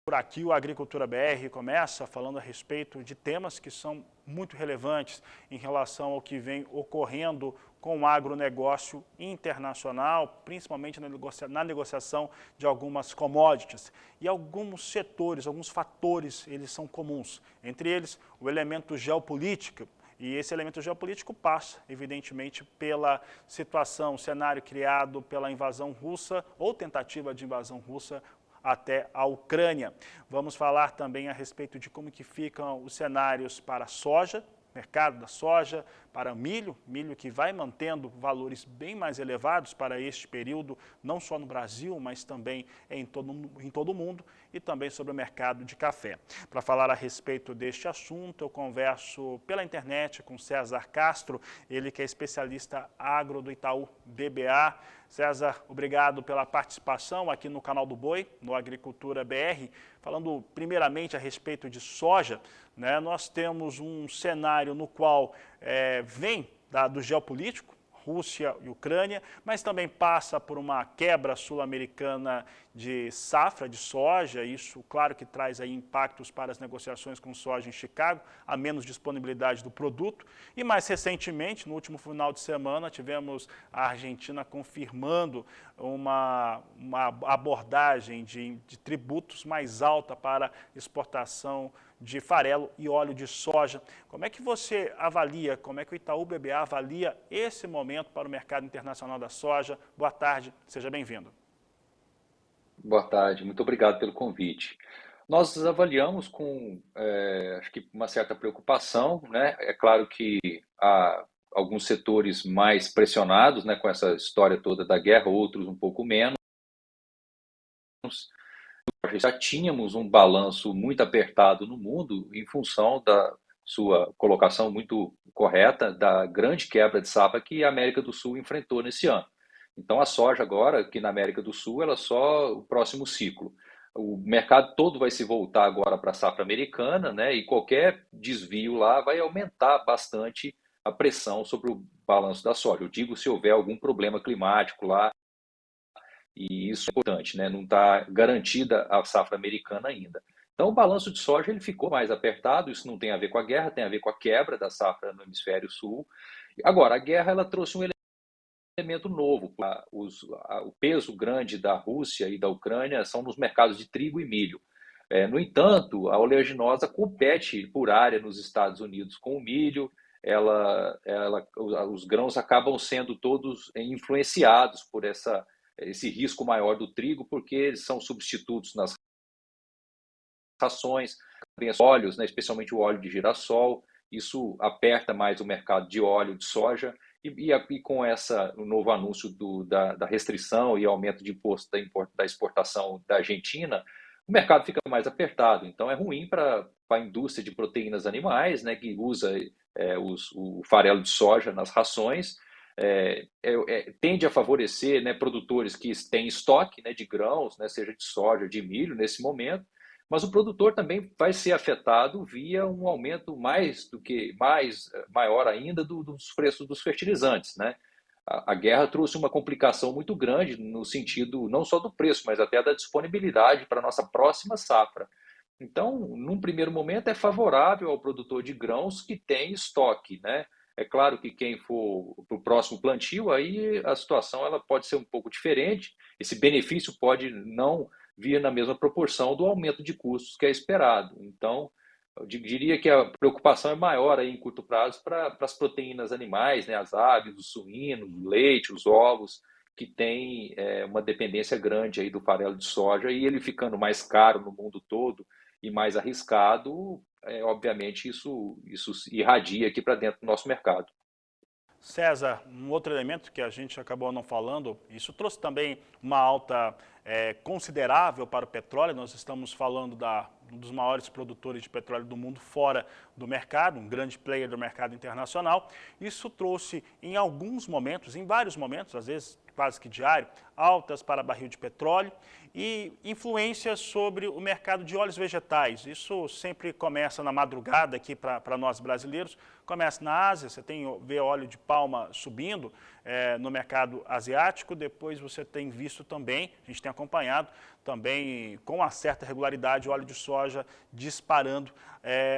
Por aqui o Agricultura BR começa falando a respeito de temas que são muito relevantes em relação ao que vem ocorrendo com o agronegócio internacional, principalmente na negociação de algumas commodities. E alguns setores, alguns fatores, eles são comuns. Entre eles, o elemento geopolítico. E esse elemento geopolítico passa, evidentemente, pela situação, o cenário criado pela invasão russa ou tentativa de invasão russa até a Ucrânia. Vamos falar também a respeito de como que ficam os cenários para a soja, mercado da soja, para milho que vai mantendo valores bem mais elevados para este período, não só no Brasil, mas também em todo o mundo, e também sobre o mercado de café. Para falar a respeito deste assunto, eu converso pela internet com César Castro, ele que é especialista agro do Itaú BBA. César, obrigado pela participação aqui no canal do Boi, no Agricultura BR. Falando primeiramente a respeito de soja, né, nós temos um cenário no qual vem do geopolítico, Rússia e Ucrânia, mas também passa por uma quebra sul-americana de safra de soja. Isso, claro, que traz aí impactos para as negociações com soja em Chicago, a menos disponibilidade do produto. E mais recentemente, no último final de semana, tivemos a Argentina confirmando uma abordagem de tributos mais alta para exportação de farelo e óleo de soja. Como é que você avalia, como é que o Itaú BBA avalia esse momento para o mercado internacional da soja? Boa tarde, seja bem-vindo. Boa tarde, muito obrigado pelo convite. Nós avaliamos com, acho que uma certa preocupação, né? É claro que há alguns setores mais pressionados, né, com essa história toda da guerra, outros um pouco menos. Já tínhamos um balanço muito apertado no mundo em função da sua colocação muito correta da grande quebra de safra que a América do Sul enfrentou nesse ano. Então a soja agora, aqui na América do Sul, ela é só o próximo ciclo. O mercado todo vai se voltar agora para a safra americana, né? E qualquer desvio lá vai aumentar bastante a pressão sobre o balanço da soja. Eu digo se houver algum problema climático lá, e isso é importante, né? Não está garantida a safra americana ainda. Então, o balanço de soja ele ficou mais apertado. Isso não tem a ver com a guerra, tem a ver com a quebra da safra no hemisfério sul. Agora, a guerra ela trouxe um elemento novo. O peso grande da Rússia e da Ucrânia são nos mercados de trigo e milho. No entanto, a oleaginosa compete por área nos Estados Unidos com o milho. Os grãos acabam sendo todos influenciados por esse risco maior do trigo, porque eles são substitutos nas rações, óleos, né, especialmente o óleo de girassol. Isso aperta mais o mercado de óleo de soja e com o novo anúncio da restrição e aumento de imposto da exportação da Argentina, o mercado fica mais apertado. Então é ruim para a indústria de proteínas animais, né, que usa o farelo de soja nas rações. Tende a favorecer, né, produtores que têm estoque, né, de grãos, né, seja de soja, de milho, nesse momento, mas o produtor também vai ser afetado via um aumento maior ainda dos preços dos fertilizantes, né? A guerra trouxe uma complicação muito grande no sentido não só do preço, mas até da disponibilidade para a nossa próxima safra. Então, num primeiro momento, é favorável ao produtor de grãos que tem estoque, né? É claro que quem for para o próximo plantio, aí a situação ela pode ser um pouco diferente. Esse benefício pode não vir na mesma proporção do aumento de custos que é esperado. Então, eu diria que a preocupação é maior aí em curto prazo para as proteínas animais, né? As aves, os suínos, o leite, os ovos, que têm uma dependência grande aí do farelo de soja, e ele ficando mais caro no mundo todo e mais arriscado, obviamente isso irradia aqui para dentro do nosso mercado. César, um outro elemento que a gente acabou não falando, isso trouxe também uma alta considerável para o petróleo. Nós estamos falando um dos maiores produtores de petróleo do mundo fora do mercado, um grande player do mercado internacional. Isso trouxe em alguns momentos, em vários momentos, às vezes quase que diário, altas para barril de petróleo e influências sobre o mercado de óleos vegetais. Isso sempre começa na madrugada aqui para nós brasileiros, começa na Ásia, você vê óleo de palma subindo no mercado asiático, depois você tem visto também, a gente tem acompanhado também com uma certa regularidade o óleo de soja disparando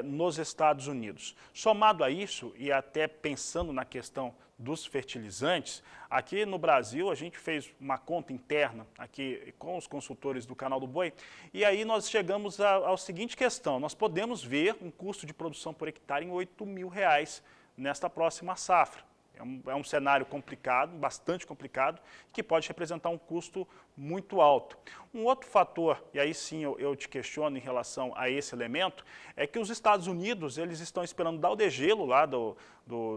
nos Estados Unidos. Somado a isso, e até pensando na questão dos fertilizantes, aqui no Brasil a gente fez uma conta interna aqui com os consultores do Canal do Boi, e aí nós chegamos à seguinte questão: nós podemos ver um custo de produção por hectare em R$ 8.000 nesta próxima safra. É um cenário complicado, bastante complicado, que pode representar um custo muito alto. Um outro fator, e aí sim eu te questiono em relação a esse elemento, é que os Estados Unidos eles estão esperando dar o degelo lá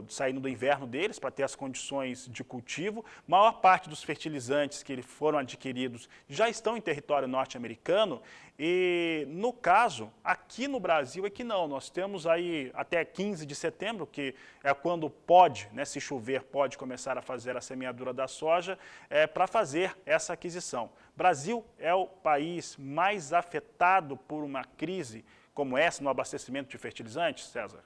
saindo do inverno deles para ter as condições de cultivo. A maior parte dos fertilizantes que foram adquiridos já estão em território norte-americano e, no caso, aqui no Brasil é que não. Nós temos aí até 15 de setembro, que é quando pode, né, se chover, pode começar a fazer a semeadura da soja para fazer essa aquisição. Brasil é o país mais afetado por uma crise como essa no abastecimento de fertilizantes, César?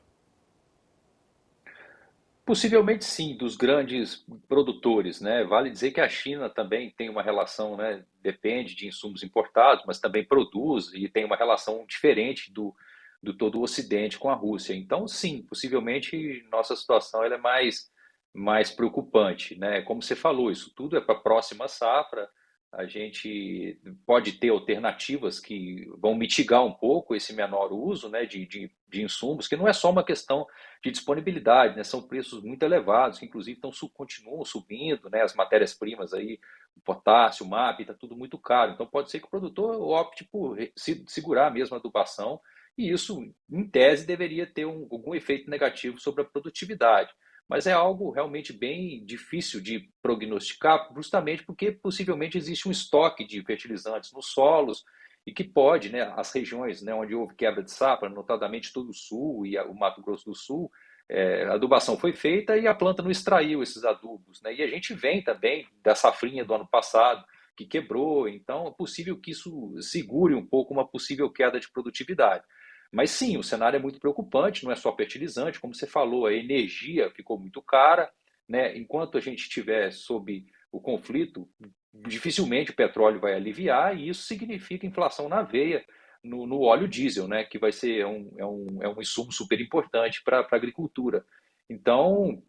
Possivelmente sim, dos grandes produtores, né? Vale dizer que a China também tem uma relação, né? Depende de insumos importados, mas também produz e tem uma relação diferente do todo o Ocidente com a Rússia. Então, sim, possivelmente nossa situação ela é mais preocupante, né? Como você falou, isso tudo é para a próxima safra. A gente pode ter alternativas que vão mitigar um pouco esse menor uso, né, de insumos, que não é só uma questão de disponibilidade, né, são preços muito elevados, que inclusive continuam subindo, né, as matérias-primas aí, o potássio, o MAP, está tudo muito caro. Então pode ser que o produtor opte por segurar mesmo a adubação, e isso, em tese, deveria ter algum efeito negativo sobre a produtividade. Mas é algo realmente bem difícil de prognosticar, justamente porque possivelmente existe um estoque de fertilizantes nos solos e que pode, né, as regiões, né, onde houve quebra de safra, notadamente todo o sul e o Mato Grosso do Sul, a adubação foi feita e a planta não extraiu esses adubos, né? E a gente vem também da safrinha do ano passado, que quebrou, então é possível que isso segure um pouco uma possível queda de produtividade. Mas sim, o cenário é muito preocupante, não é só fertilizante, como você falou, a energia ficou muito cara, né? Enquanto a gente estiver sob o conflito, dificilmente o petróleo vai aliviar, e isso significa inflação na veia no óleo diesel, né? Que vai ser um insumo super importante para a agricultura. Então,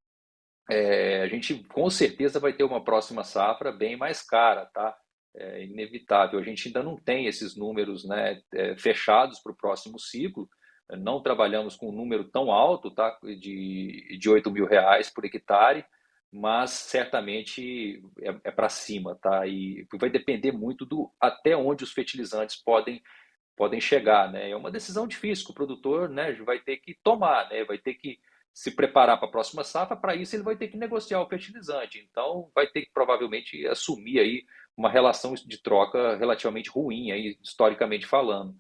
a gente com certeza vai ter uma próxima safra bem mais cara, tá? É inevitável. A gente ainda não tem esses números, né, fechados para o próximo ciclo. Não trabalhamos com um número tão alto, tá, de R$ 8.000 por hectare, mas certamente é para cima, tá? E vai depender muito do até onde os fertilizantes podem chegar, né? É uma decisão difícil que o produtor, né, vai ter que tomar, né? Vai ter que se preparar para a próxima safra. Para isso ele vai ter que negociar o fertilizante. Então vai ter que provavelmente assumir aí uma relação de troca relativamente ruim, aí, historicamente falando.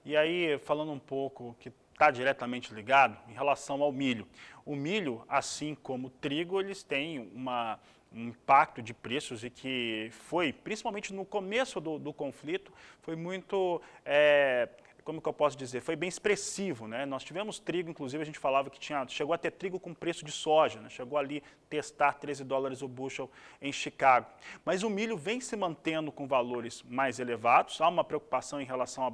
E aí, falando um pouco que está diretamente ligado em relação ao milho. O milho, assim como o trigo, eles têm um impacto de preços e que foi, principalmente no começo do conflito, foi muito, como que eu posso dizer, foi bem expressivo, né? Nós tivemos trigo, inclusive a gente falava que chegou a ter trigo com preço de soja, né? Chegou ali testar $13 o bushel em Chicago. Mas o milho vem se mantendo com valores mais elevados, há uma preocupação em relação ao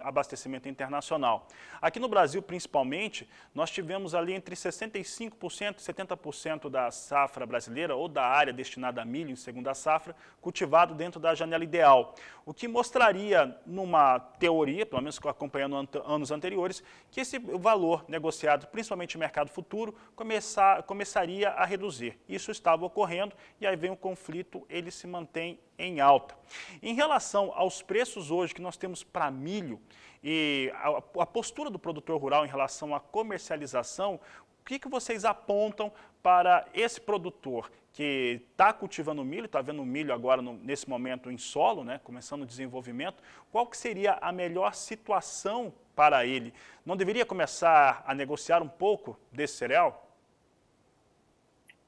abastecimento internacional. Aqui no Brasil, principalmente, nós tivemos ali entre 65% e 70% da safra brasileira, ou da área destinada a milho em segunda safra, cultivado dentro da janela ideal. O que mostraria, numa teoria, pelo menos acompanhando anos anteriores, que esse valor negociado, principalmente no mercado futuro, começaria a reduzir. Isso estava ocorrendo e aí vem o conflito, ele se mantém em alta. Em relação aos preços hoje que nós temos para milho e a postura do produtor rural em relação à comercialização, O que vocês apontam para esse produtor que está cultivando milho, está vendo milho agora nesse momento em solo, né, começando o desenvolvimento, qual que seria a melhor situação para ele? Não deveria começar a negociar um pouco desse cereal?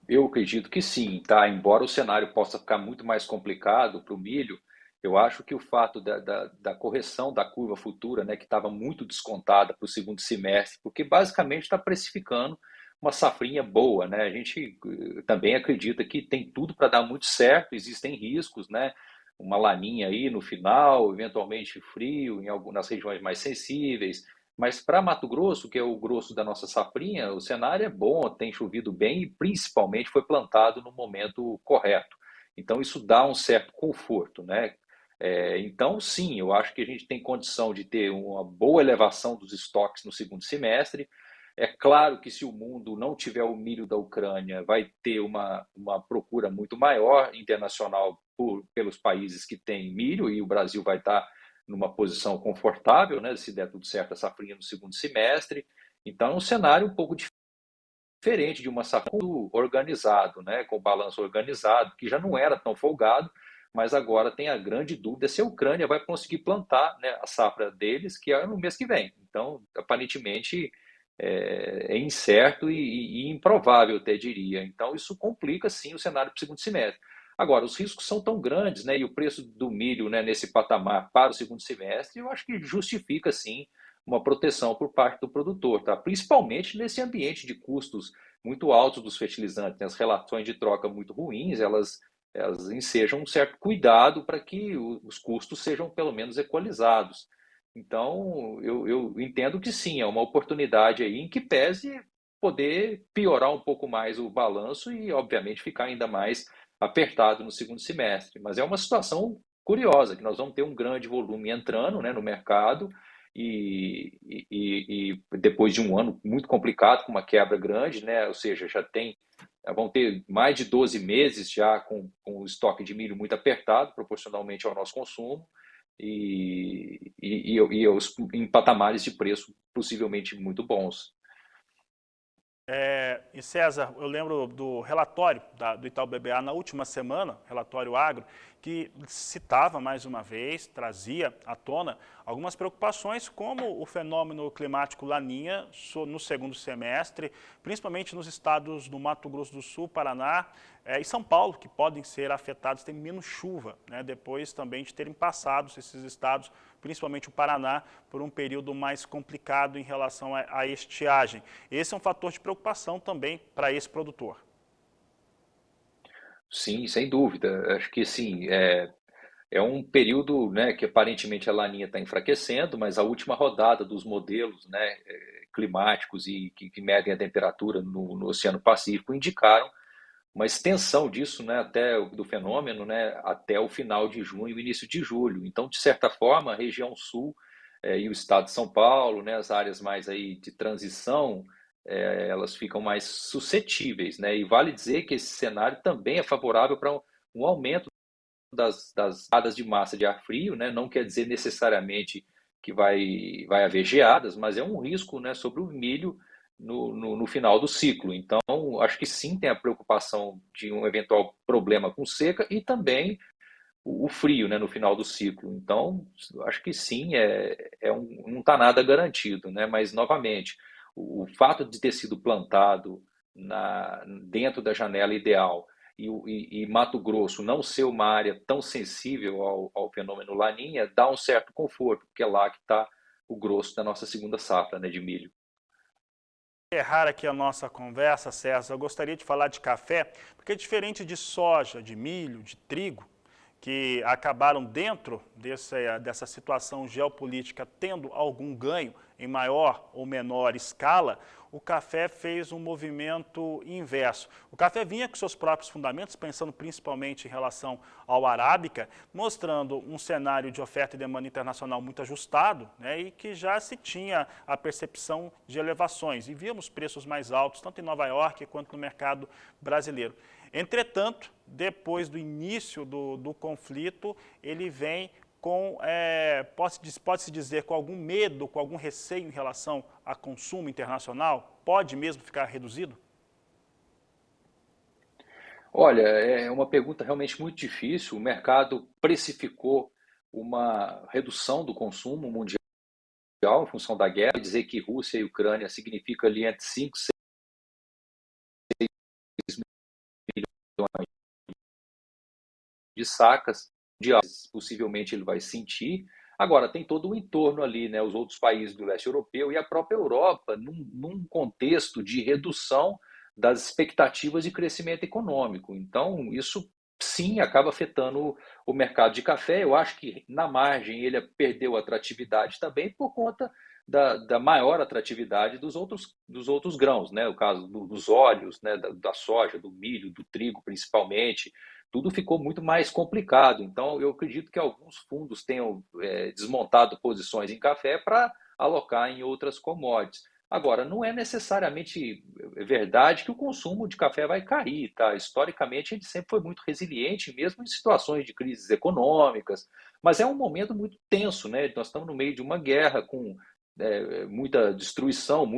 Eu acredito que sim, tá? Embora o cenário possa ficar muito mais complicado para o milho, eu acho que o fato da correção da curva futura, né, que estava muito descontada para o segundo semestre, porque basicamente está precificando uma safrinha boa, né? A gente também acredita que tem tudo para dar muito certo, existem riscos, né? Uma laninha aí no final, eventualmente frio em algumas regiões mais sensíveis, mas para Mato Grosso, que é o grosso da nossa safrinha, o cenário é bom, tem chovido bem e principalmente foi plantado no momento correto. Então isso dá um certo conforto, né? Então, sim, eu acho que a gente tem condição de ter uma boa elevação dos estoques no segundo semestre. É claro que se o mundo não tiver o milho da Ucrânia, vai ter uma procura muito maior internacional pelos países que têm milho, e o Brasil vai estar numa posição confortável, né, se der tudo certo a safrinha no segundo semestre. Então é um cenário um pouco diferente de uma safra organizado, né, com balanço organizado, que já não era tão folgado, mas agora tem a grande dúvida se a Ucrânia vai conseguir plantar, né, a safra deles, que é no mês que vem. Então, aparentemente, é incerto e improvável, até diria. Então, isso complica, sim, o cenário para o segundo semestre. Agora, os riscos são tão grandes, né, e o preço do milho, né, nesse patamar para o segundo semestre, eu acho que justifica, sim, uma proteção por parte do produtor, tá? Principalmente nesse ambiente de custos muito altos dos fertilizantes, né? As relações de troca muito ruins, elas ensejam um certo cuidado para que os custos sejam pelo menos equalizados. Então, eu entendo que sim, é uma oportunidade aí em que pese poder piorar um pouco mais o balanço e, obviamente, ficar ainda mais apertado no segundo semestre. Mas é uma situação curiosa, que nós vamos ter um grande volume entrando, né, no mercado, e depois de um ano muito complicado, com uma quebra grande, né, ou seja, vão ter mais de 12 meses já com o estoque de milho muito apertado, proporcionalmente ao nosso consumo, em patamares de preço possivelmente muito bons. E César, eu lembro do relatório do Itaú BBA na última semana, relatório agro, que citava mais uma vez, trazia à tona algumas preocupações como o fenômeno climático Laninha no segundo semestre, principalmente nos estados do Mato Grosso do Sul, Paraná e São Paulo, que podem ser afetados, tem menos chuva, né, depois também de terem passado esses estados, principalmente o Paraná, por um período mais complicado em relação à estiagem. Esse é um fator de preocupação também para esse produtor. Sim, sem dúvida. Acho que sim, é um período, né, que aparentemente a Laninha está enfraquecendo, mas a última rodada dos modelos, né, climáticos e que medem a temperatura no Oceano Pacífico indicaram uma extensão disso, né, do fenômeno, né, até o final de junho, início de julho. Então, de certa forma, a região sul e o estado de São Paulo, né, as áreas mais aí de transição, elas ficam mais suscetíveis, né? E vale dizer que esse cenário também é favorável para um aumento das geadas de massa de ar frio, né? Não quer dizer necessariamente que vai haver geadas, mas é um risco, né, sobre o milho no final do ciclo. Então, acho que sim tem a preocupação de um eventual problema com seca e também o frio, né, no final do ciclo. Então, acho que sim, não está nada garantido, né? Mas, novamente, o fato de ter sido plantado dentro da janela ideal e Mato Grosso não ser uma área tão sensível ao fenômeno Laninha, dá um certo conforto, porque é lá que está o grosso da nossa segunda safra, né, de milho. Encerrar aqui a nossa conversa, César, eu gostaria de falar de café, porque diferente de soja, de milho, de trigo, que acabaram dentro dessa situação geopolítica tendo algum ganho em maior ou menor escala, o café fez um movimento inverso. O café vinha com seus próprios fundamentos, pensando principalmente em relação ao arábica, mostrando um cenário de oferta e demanda internacional muito ajustado, né, e que já se tinha a percepção de elevações. E víamos preços mais altos, tanto em Nova York quanto no mercado brasileiro. Entretanto, depois do início do conflito, ele vem com, pode-se dizer, com algum medo, com algum receio em relação a consumo internacional? pode mesmo ficar reduzido? Olha, é uma pergunta realmente muito difícil. O mercado precificou uma redução do consumo mundial em função da guerra. Dizer que Rússia e Ucrânia significa ali entre 5 e 6 milhões de sacas, possivelmente ele vai sentir. Agora, tem todo o entorno ali, né? Os outros países do leste europeu e a própria Europa, num contexto de redução das expectativas de crescimento econômico. Então, isso sim acaba afetando o mercado de café. Eu acho que na margem ele perdeu atratividade também por conta da maior atratividade dos outros grãos, né? O caso dos óleos, né? Da soja, do milho, do trigo principalmente, tudo ficou muito mais complicado. Então, eu acredito que alguns fundos tenham desmontado posições em café para alocar em outras commodities. Agora, não é necessariamente verdade que o consumo de café vai cair, tá? Historicamente, ele sempre foi muito resiliente, mesmo em situações de crises econômicas, mas é um momento muito tenso, né? Nós estamos no meio de uma guerra com muita destruição,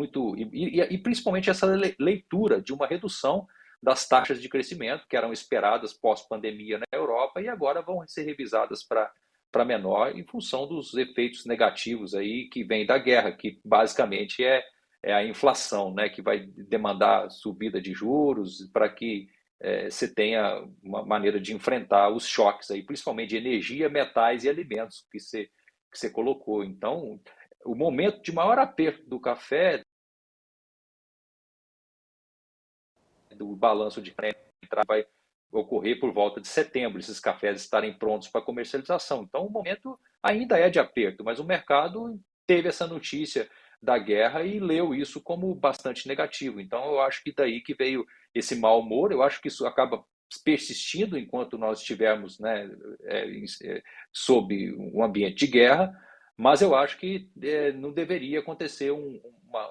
e principalmente essa leitura de uma redução das taxas de crescimento que eram esperadas pós-pandemia na Europa e agora vão ser revisadas para menor em função dos efeitos negativos aí que vem da guerra, que basicamente é a inflação, né, que vai demandar subida de juros para que você tenha uma maneira de enfrentar os choques aí, principalmente de energia, metais e alimentos que você colocou. Então, o momento de maior aperto do café, do balanço de entrada, vai ocorrer por volta de setembro, esses cafés estarem prontos para comercialização. Então, o momento ainda é de aperto, mas o mercado teve essa notícia da guerra e leu isso como bastante negativo. Então, eu acho que daí que veio esse mau humor, eu acho que isso acaba persistindo enquanto nós estivermos, né, sob um ambiente de guerra, mas eu acho que não deveria acontecer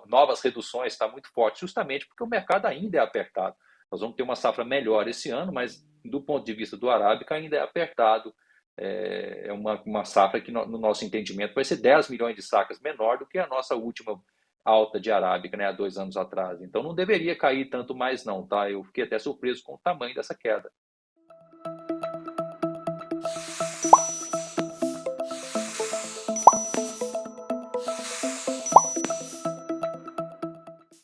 novas reduções, está muito forte, justamente porque o mercado ainda é apertado. Nós vamos ter uma safra melhor esse ano, mas do ponto de vista do Arábica ainda é apertado. É uma safra que, no nosso entendimento, vai ser 10 milhões de sacas menor do que a nossa última alta de Arábica, né, há 2 anos atrás. Então não deveria cair tanto mais não, tá? Eu fiquei até surpreso com o tamanho dessa queda.